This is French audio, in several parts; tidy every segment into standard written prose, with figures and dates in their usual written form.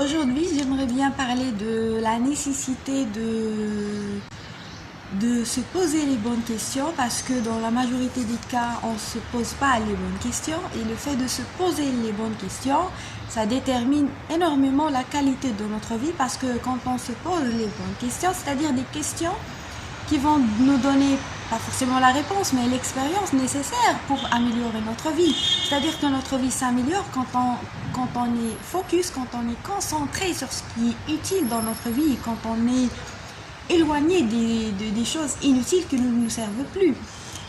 Aujourd'hui, j'aimerais bien parler de la nécessité de se poser les bonnes questions parce que dans la majorité des cas, on ne se pose pas les bonnes questions et le fait de se poser les bonnes questions, ça détermine énormément la qualité de notre vie parce que quand on se pose les bonnes questions, c'est-à-dire des questions qui vont nous donner pas forcément la réponse, mais l'expérience nécessaire pour améliorer notre vie. C'est-à-dire que notre vie s'améliore quand on est focus, quand on est concentré sur ce qui est utile dans notre vie, quand on est éloigné des choses inutiles qui ne nous servent plus.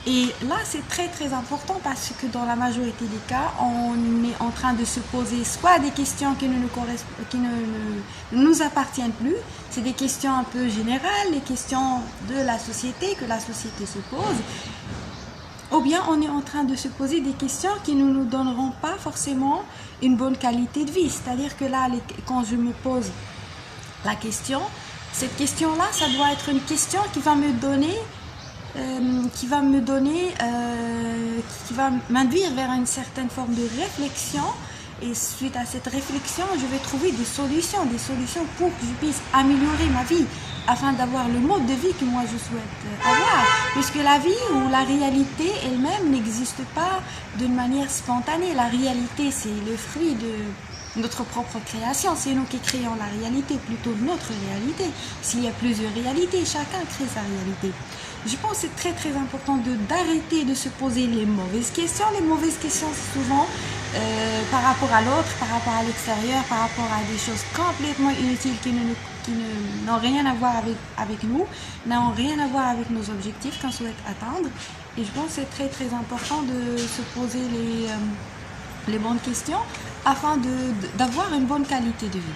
Et là, c'est très très important parce que dans la majorité des cas, on est en train de se poser soit des questions qui ne nous appartiennent plus, c'est des questions un peu générales, les questions de la société, que la société se pose, ou bien on est en train de se poser des questions qui ne nous donneront pas forcément une bonne qualité de vie. C'est-à-dire que là, quand je me pose la question, cette question-là, ça doit être une question qui va m'induire vers une certaine forme de réflexion. Et suite à cette réflexion, je vais trouver des solutions pour que je puisse améliorer ma vie, afin d'avoir le mode de vie que moi je souhaite avoir. Puisque la vie ou la réalité elle-même n'existe pas d'une manière spontanée. La réalité, c'est le fruit de notre propre création. C'est nous qui créons la réalité, plutôt notre réalité. S'il y a plusieurs réalités, chacun crée sa réalité. Je pense que c'est très très important d'arrêter de se poser les mauvaises questions. Les mauvaises questions, c'est souvent par rapport à l'autre, par rapport à l'extérieur, par rapport à des choses complètement inutiles qui n'ont rien à voir avec nous, n'ont rien à voir avec nos objectifs qu'on souhaite atteindre. Et je pense que c'est très très important de se poser les bonnes questions afin d'avoir une bonne qualité de vie.